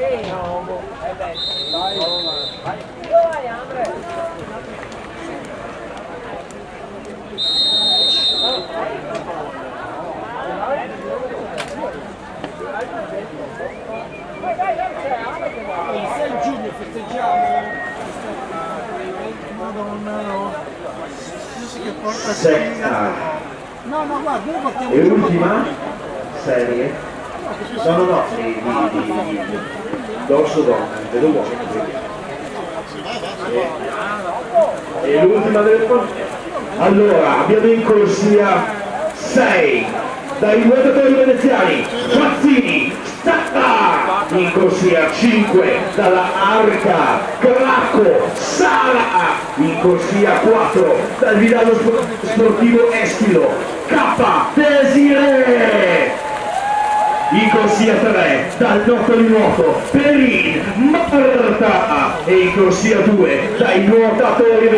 Il 6 giugno festeggiamo. Madonna, no. Che porta Sesta no, guarda, noi battiamo e ultima serie. No, di dorso donna, vedo uomo qui. E l'ultima delle cose. Allora, abbiamo in corsia 6 dai nuotatori veneziani, Fazzini, Stacca, in corsia 5 dalla Arca, Cracco, Sala, in corsia 4 dal Milano Sportivo Estilo, K, Desiree, in corsia 3 dal Notto di Nuoto, Perin, Marta, e in corsia 2 dai nuotatori